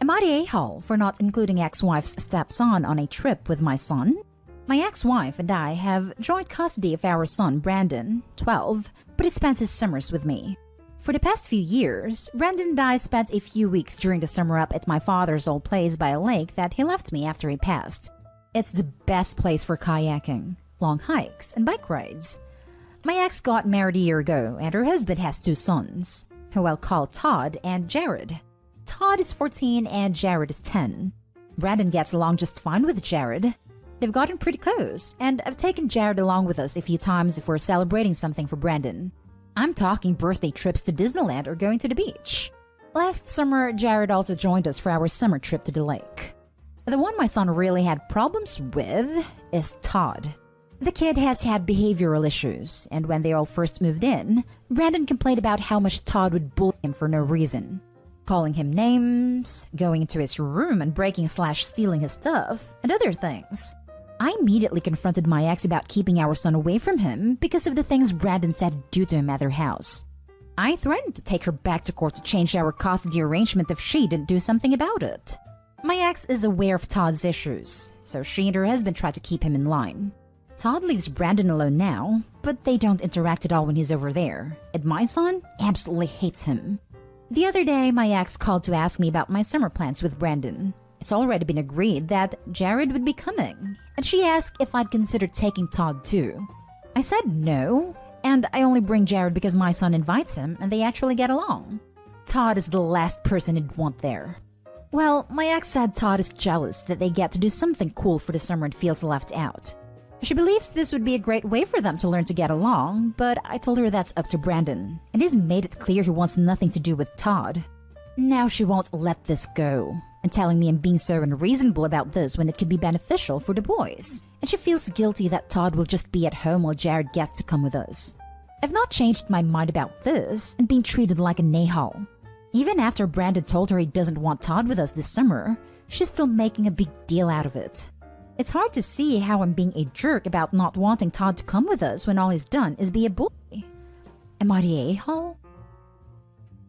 Am I the a-hole for not including ex-wife's stepson on a trip with my son? My ex-wife and I have joint custody of our son Brandon, 12, but he spends his summers with me. For the past few years, Brandon and I spent a few weeks during the summer up at my father's old place by a lake that he left me after he passed. It's the best place for kayaking, long hikes, and bike rides. My ex got married a year ago, and her husband has 2 sons, who I'll call Todd and Jared. Todd is 14 and Jared is 10. Brandon gets along just fine with Jared. They've gotten pretty close, and I've taken Jared along with us a few times if we're celebrating something for Brandon. I'm talking birthday trips to Disneyland or going to the beach. Last summer, Jared also joined us for our summer trip to the lake. The one my son really had problems with is Todd. The kid has had behavioral issues, and when they all first moved in, Brandon complained about how much Todd would bully him for no reason. Calling him names, going into his room and breaking/stealing his stuff, and other things. I immediately confronted my ex about keeping our son away from him because of the things Brandon said he'd do to him at their house. I threatened to take her back to court to change our custody arrangement if she didn't do something about it. My ex is aware of Todd's issues, so she and her husband try to keep him in line. Todd leaves Brandon alone now, but they don't interact at all when he's over there, and my son absolutely hates him. The other day, my ex called to ask me about my summer plans with Brandon. It's already been agreed that Jared would be coming, and she asked if I'd consider taking Todd too. I said no, and I only bring Jared because my son invites him and they actually get along. Todd is the last person he'd want there. Well, my ex said Todd is jealous that they get to do something cool for the summer and feels left out. She believes this would be a great way for them to learn to get along, but I told her that's up to Brandon, and he's made it clear he wants nothing to do with Todd. Now she won't let this go, and telling me I'm being so unreasonable about this when it could be beneficial for the boys. And she feels guilty that Todd will just be at home while Jared gets to come with us. I've not changed my mind about this and being treated like a a-hole. Even after Brandon told her he doesn't want Todd with us this summer, she's still making a big deal out of it. It's hard to see how I'm being a jerk about not wanting Todd to come with us when all he's done is be a bully. Am I the a-hole?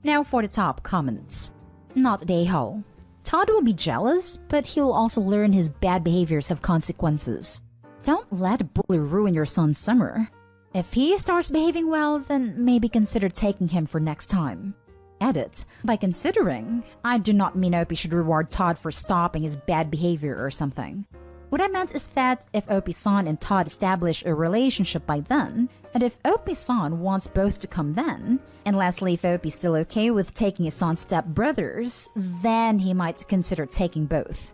Now for the top comments. Not the a-hole. Todd will be jealous, but he'll also learn his bad behaviors have consequences. Don't let a bully ruin your son's summer. If he starts behaving well, then maybe consider taking him for next time. Edit. By considering, I do not mean Opie should reward Todd for stopping his bad behavior or something. What I meant is that if Opie-san and Todd establish a relationship by then, and if Opie-san wants both to come then, and lastly if Opie's still okay with taking his son's step-brothers, then he might consider taking both.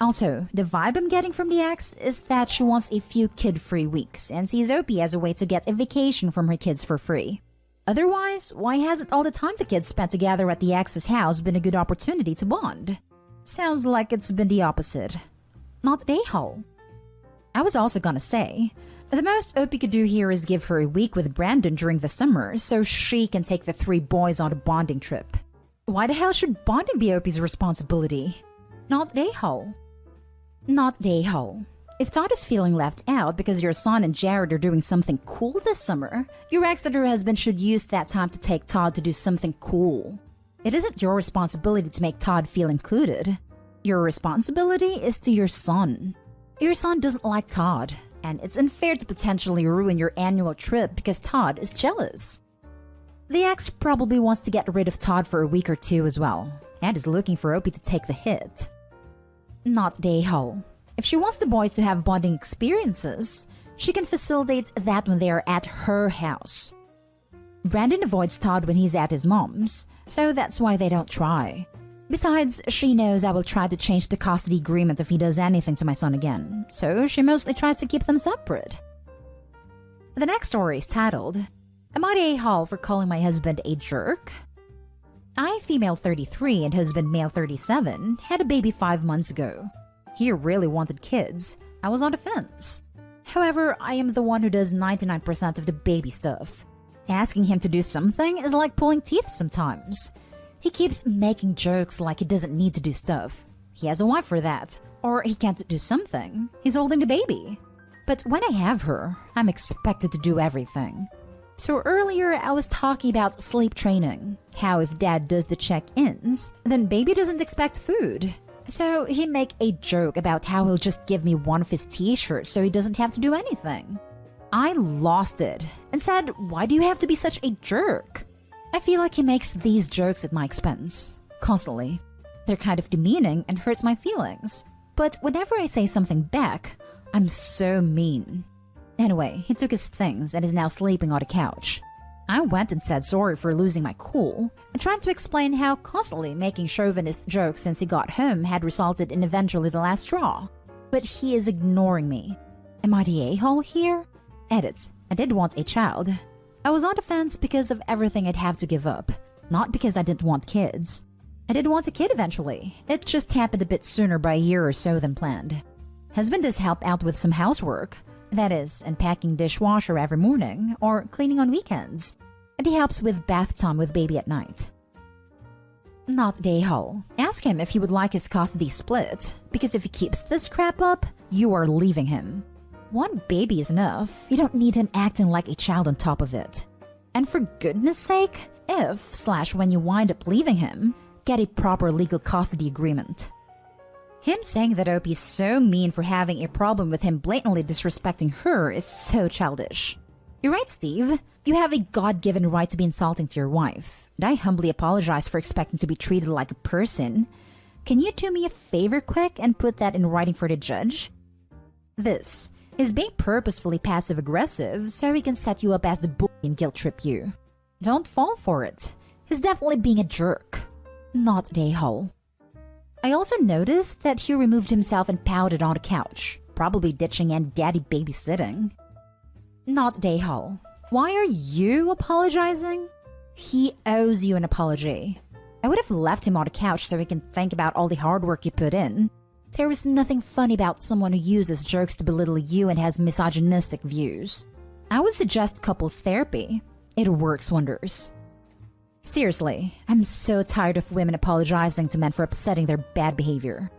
Also, the vibe I'm getting from the ex is that she wants a few kid-free weeks and sees Opie as a way to get a vacation from her kids for free. Otherwise, why hasn't all the time the kids spent together at the ex's house been a good opportunity to bond? Sounds like it's been the opposite. Not the a-hole. I was also gonna say, the most Opie could do here is give her a week with Brandon during the summer so she can take the 3 boys on a bonding trip. Why the hell should bonding be Opie's responsibility? Not the a-hole. Not the a-hole. If Todd is feeling left out because your son and Jared are doing something cool this summer, your ex and her husband should use that time to take Todd to do something cool. It isn't your responsibility to make Todd feel included. Your responsibility is to your son. Your son doesn't like Todd, and it's unfair to potentially ruin your annual trip because Todd is jealous. The ex probably wants to get rid of Todd for a week or 2 as well, and is looking for Opie to take the hit. Not the a-hole. If she wants the boys to have bonding experiences, she can facilitate that when they are at her house. Brandon avoids Todd when he's at his mom's, so that's why they don't try. Besides, she knows I will try to change the custody agreement if he does anything to my son again, so she mostly tries to keep them separate. The next story is titled, Am I the a-hole for calling my husband a jerk? I, female 33 and husband male 37, had a baby 5 months ago. He really wanted kids. I was on the fence. However, I am the one who does 99% of the baby stuff. Asking him to do something is like pulling teeth sometimes. He keeps making jokes like he doesn't need to do stuff. He has a wife for that. Or he can't do something. He's holding the baby. But when I have her, I'm expected to do everything. So earlier I was talking about sleep training, how if dad does the check-ins, then baby doesn't expect food. So he make a joke about how he'll just give me one of his t-shirts so he doesn't have to do anything. I lost it and said, why do you have to be such a jerk? I feel like he makes these jokes at my expense, constantly. They're kind of demeaning and hurts my feelings. But whenever I say something back, I'm so mean. Anyway, he took his things and is now sleeping on the couch. I went and said sorry for losing my cool and tried to explain how constantly making chauvinist jokes since he got home had resulted in eventually the last straw. But he is ignoring me. Am I the a-hole here? Edit. I did want a child. I was on the fence because of everything I'd have to give up, not because I didn't want kids. I did want a kid eventually. It just happened a bit sooner by a year or so than planned. Husband does help out with some housework. That is, unpacking dishwasher every morning or cleaning on weekends. And he helps with bath time with baby at night. Not the a-hole. Ask him if he would like his custody split, because if he keeps this crap up, you are leaving him. One baby is enough. You don't need him acting like a child on top of it. And for goodness sake, when you wind up leaving him, get a proper legal custody agreement. Him saying that Opie's so mean for having a problem with him blatantly disrespecting her is so childish. You're right, Steve. You have a God-given right to be insulting to your wife, and I humbly apologize for expecting to be treated like a person. Can you do me a favor quick and put that in writing for the judge? This is being purposefully passive-aggressive so he can set you up as the bully and guilt-trip you. Don't fall for it. He's definitely being a jerk. Not the a-hole. I also noticed that he removed himself and pouted on the couch, probably ditching Aunt Daddy babysitting. Not the a-hole. Why are you apologizing? He owes you an apology. I would have left him on the couch so he can think about all the hard work you put in. There is nothing funny about someone who uses jokes to belittle you and has misogynistic views. I would suggest couples therapy. It works wonders. Seriously, I'm so tired of women apologizing to men for upsetting their bad behavior.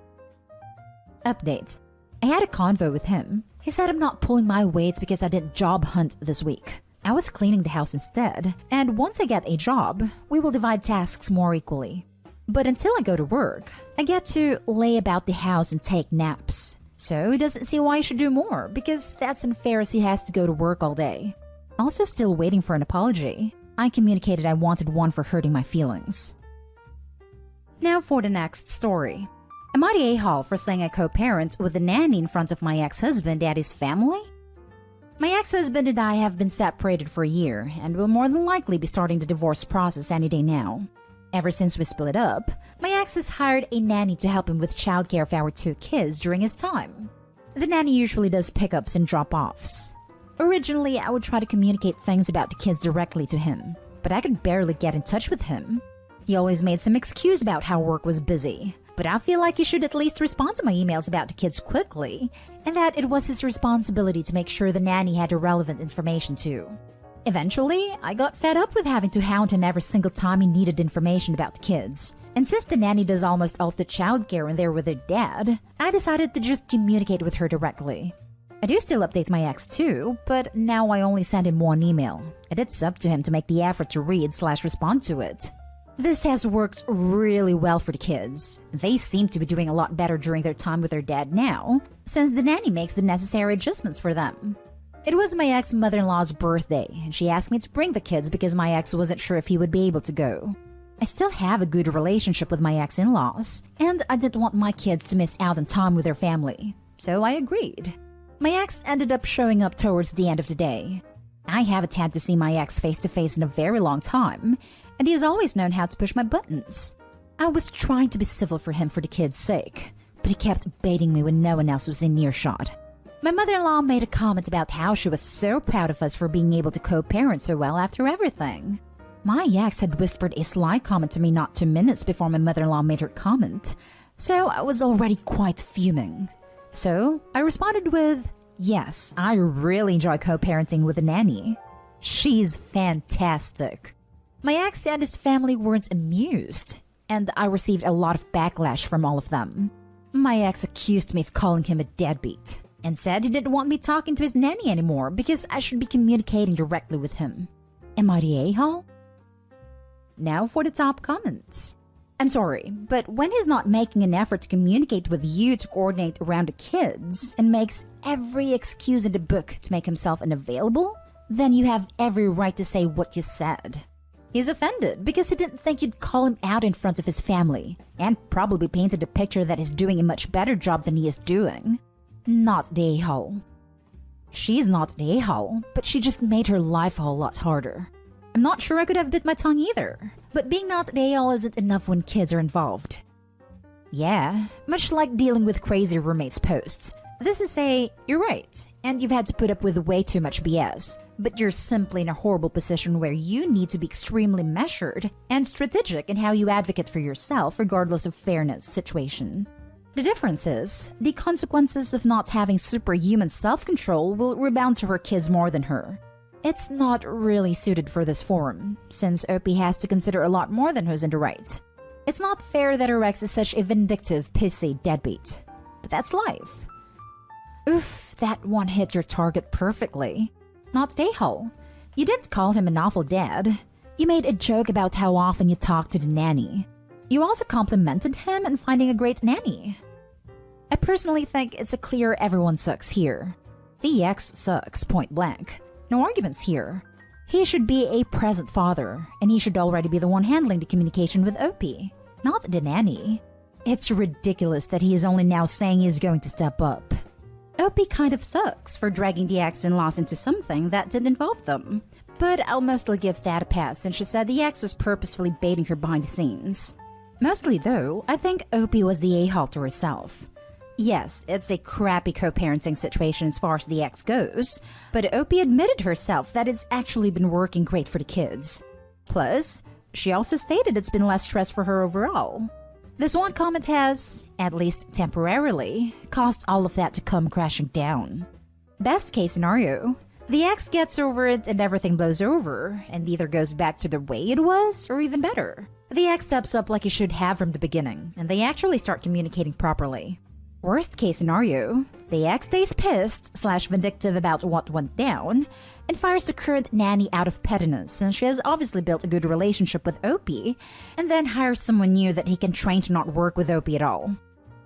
Update. I had a convo with him. He said I'm not pulling my weight because I didn't job hunt this week. I was cleaning the house instead, and once I get a job, we will divide tasks more equally. But until I go to work, I get to lay about the house and take naps. So he doesn't see why I should do more, because that's unfair as he has to go to work all day. Also still waiting for an apology. I communicated I wanted one for hurting my feelings. Now for the next story. Am I the a-hole for saying I co-parent with a nanny in front of my ex-husband and his family? My ex-husband and I have been separated for a year and will more than likely be starting the divorce process any day now. Ever since we split up, my ex has hired a nanny to help him with childcare for our 2 kids during his time. The nanny usually does pickups and drop-offs. Originally, I would try to communicate things about the kids directly to him, but I could barely get in touch with him. He always made some excuse about how work was busy, but I feel like he should at least respond to my emails about the kids quickly, and that it was his responsibility to make sure the nanny had the relevant information too. Eventually, I got fed up with having to hound him every single time he needed information about the kids. And since the nanny does almost all of the childcare when they're with their dad, I decided to just communicate with her directly. I do still update my ex too, but now I only send him one email, and it's up to him to make the effort to read/respond to it. This has worked really well for the kids. They seem to be doing a lot better during their time with their dad now, since the nanny makes the necessary adjustments for them. It was my ex-mother-in-law's birthday, and she asked me to bring the kids because my ex wasn't sure if he would be able to go. I still have a good relationship with my ex-in-laws, and I didn't want my kids to miss out on time with their family, so I agreed. My ex ended up showing up towards the end of the day. I haven't had to see my ex face-to-face in a very long time, and he has always known how to push my buttons. I was trying to be civil for him for the kids' sake, but he kept baiting me when no one else was in earshot. My mother-in-law made a comment about how she was so proud of us for being able to co-parent so well after everything. My ex had whispered a sly comment to me not 2 minutes before my mother-in-law made her comment, so I was already quite fuming. So I responded with, yes, I really enjoy co-parenting with a nanny. She's fantastic. My ex and his family weren't amused, and I received a lot of backlash from all of them. My ex accused me of calling him a deadbeat, and said he didn't want me talking to his nanny anymore because I should be communicating directly with him. Am I the a-hole? Now for the top comments. I'm sorry, but when he's not making an effort to communicate with you to coordinate around the kids and makes every excuse in the book to make himself unavailable, then you have every right to say what you said. He's offended because he didn't think you'd call him out in front of his family, and probably painted a picture that he's doing a much better job than he is doing. Not the a-hole. She's not the a-hole, but she just made her life a whole lot harder. I'm not sure I could have bit my tongue either, but being not the a-hole isn't enough when kids are involved. Yeah, much like dealing with crazy roommates posts. This is you're right, and you've had to put up with way too much BS, but you're simply in a horrible position where you need to be extremely measured and strategic in how you advocate for yourself regardless of fairness situation. The difference is, the consequences of not having superhuman self-control will rebound to her kids more than her. It's not really suited for this forum, since Opie has to consider a lot more than who's in the right. It's not fair that her ex is such a vindictive, pissy deadbeat. But that's life. Oof, that one hit your target perfectly. Not a-hole. You didn't call him an awful dad. You made a joke about how often you talk to the nanny. You also complimented him on finding a great nanny. I personally think it's a clear everyone sucks here. The ex sucks, point blank. No arguments here. He should be a present father, and he should already be the one handling the communication with Opie, not the nanny. It's ridiculous that he is only now saying he's going to step up. Opie kind of sucks for dragging the ex-in-laws into something that didn't involve them. But I'll mostly give that a pass since she said the ex was purposefully baiting her behind the scenes. Mostly though, I think Opie was the a-hole to herself. Yes, it's a crappy co-parenting situation as far as the ex goes, but Opie admitted herself that it's actually been working great for the kids. Plus, she also stated it's been less stress for her overall. This one comment has, at least temporarily, caused all of that to come crashing down. Best case scenario, the ex gets over it and everything blows over, and either goes back to the way it was, or even better. The ex steps up like he should have from the beginning, and they actually start communicating properly. Worst case scenario, the ex stays pissed/vindictive about what went down, and fires the current nanny out of pettiness since she has obviously built a good relationship with Opie, and then hires someone new that he can train to not work with Opie at all.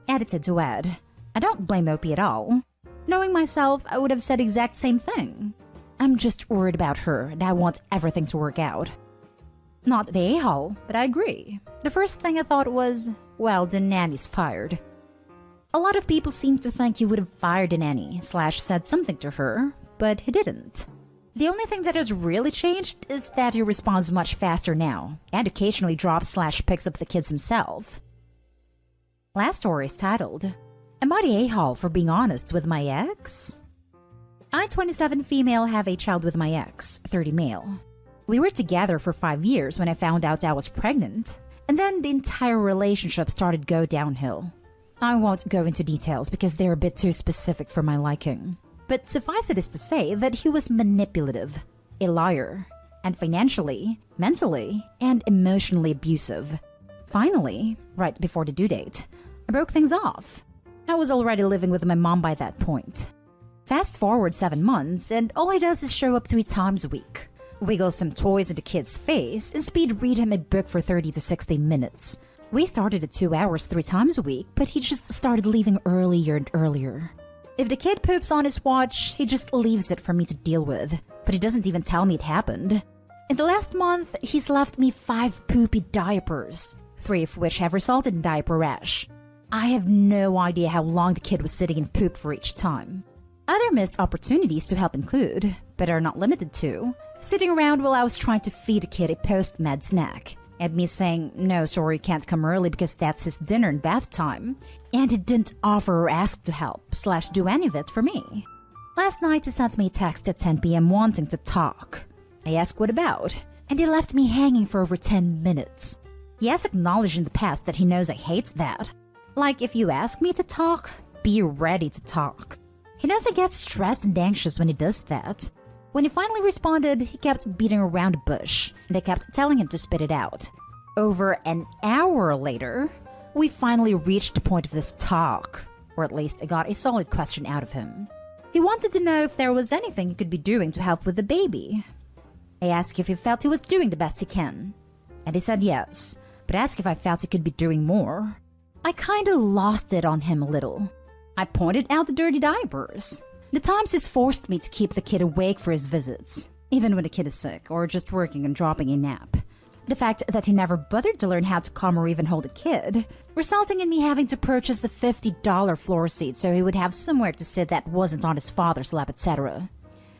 Edited to add, I don't blame Opie at all. Knowing myself, I would have said exact same thing. I'm just worried about her and I want everything to work out. Not the a-hole, but I agree. The first thing I thought was, well, the nanny's fired. A lot of people seem to think he would have fired the nanny/said something to her, but he didn't. The only thing that has really changed is that he responds much faster now, and occasionally drops/picks up the kids himself. Last story is titled, Am I the a-hole for being honest with my ex? I, 27 female, have a child with my ex, 30 male. We were together for 5 years when I found out I was pregnant, and then the entire relationship started to go downhill. I won't go into details because they're a bit too specific for my liking. But suffice it is to say that he was manipulative, a liar, and financially, mentally, and emotionally abusive. Finally, right before the due date, I broke things off. I was already living with my mom by that point. Fast forward 7 months, and all he does is show up 3 times a week, wiggle some toys in the kid's face, and speed read him a book for 30 to 60 minutes. We started at 2 hours 3 times a week, but he just started leaving earlier and earlier. If the kid poops on his watch, he just leaves it for me to deal with, but he doesn't even tell me it happened. In the last month, he's left me 5 poopy diapers, 3 of which have resulted in diaper rash. I have no idea how long the kid was sitting in poop for each time. Other missed opportunities to help include, but are not limited to, sitting around while I was trying to feed a kid a post-med snack, and me saying, no, sorry, can't come early because that's his dinner and bath time, and he didn't offer or ask to help/do any of it for me. Last night he sent me a text at 10 p.m. wanting to talk. I asked what about, and he left me hanging for over 10 minutes. He has acknowledged in the past that he knows I hate that. Like, if you ask me to talk, be ready to talk. He knows I get stressed and anxious when he does that. When he finally responded, he kept beating around the bush, and I kept telling him to spit it out. Over an hour later, we finally reached the point of this talk, or at least I got a solid question out of him. He wanted to know if there was anything he could be doing to help with the baby. I asked if he felt he was doing the best he can. And he said yes, but asked if I felt he could be doing more. I kinda lost it on him a little. I pointed out the dirty diapers. The times he's forced me to keep the kid awake for his visits, even when the kid is sick or just working and dropping a nap. The fact that he never bothered to learn how to calm or even hold a kid, resulting in me having to purchase a $50 floor seat so he would have somewhere to sit that wasn't on his father's lap, etc.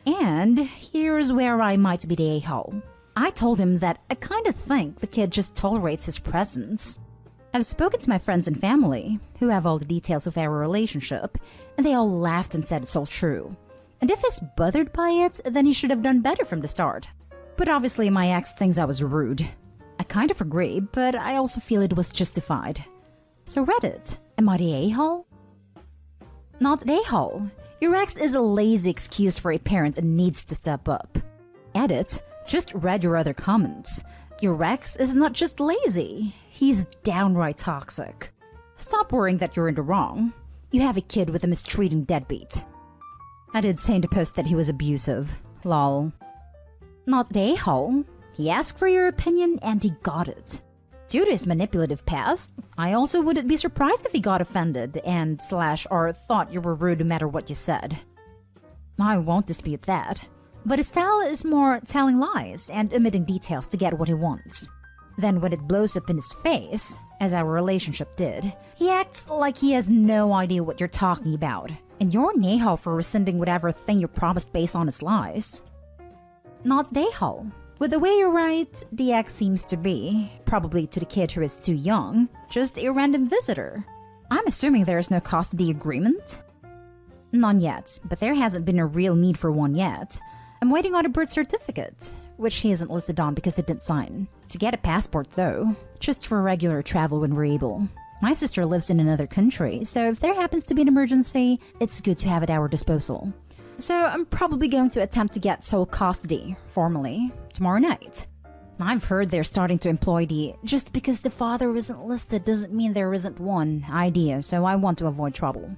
And here's where I might be the a-hole. I told him that I kinda think the kid just tolerates his presence. I've spoken to my friends and family, who have all the details of our relationship, and they all laughed and said it's all true. And if he's bothered by it, then he should have done better from the start. But obviously my ex thinks I was rude. I kind of agree, but I also feel it was justified. So Reddit, am I the a-hole? Not the a-hole. Your ex is a lazy excuse for a parent and needs to step up. Edit, just read your other comments. Your ex is not just lazy, he's downright toxic. Stop worrying that you're in the wrong. You have a kid with a mistreating deadbeat. I did say in the post that he was abusive. Lol. Not the a-hole. He asked for your opinion and he got it. Due to his manipulative past, I also wouldn't be surprised if he got offended and or thought you were rude no matter what you said. I won't dispute that. But his style is more telling lies and omitting details to get what he wants. Then when it blows up in his face, as our relationship did, he acts like he has no idea what you're talking about, and you're an a-hole for rescinding whatever thing you promised based on his lies. Not the a-hole. With the way you write, the ex seems to be, probably to the kid who is too young, just a random visitor. I'm assuming there is no custody agreement? None yet, but there hasn't been a real need for one yet. I'm waiting on a birth certificate, which he isn't listed on because it didn't sign. To get a passport though, just for regular travel when we're able. My sister lives in another country, so if there happens to be an emergency, it's good to have at our disposal. So I'm probably going to attempt to get sole custody, formally, tomorrow night. I've heard they're starting to employ the just because the father isn't listed doesn't mean there isn't one idea, so I want to avoid trouble.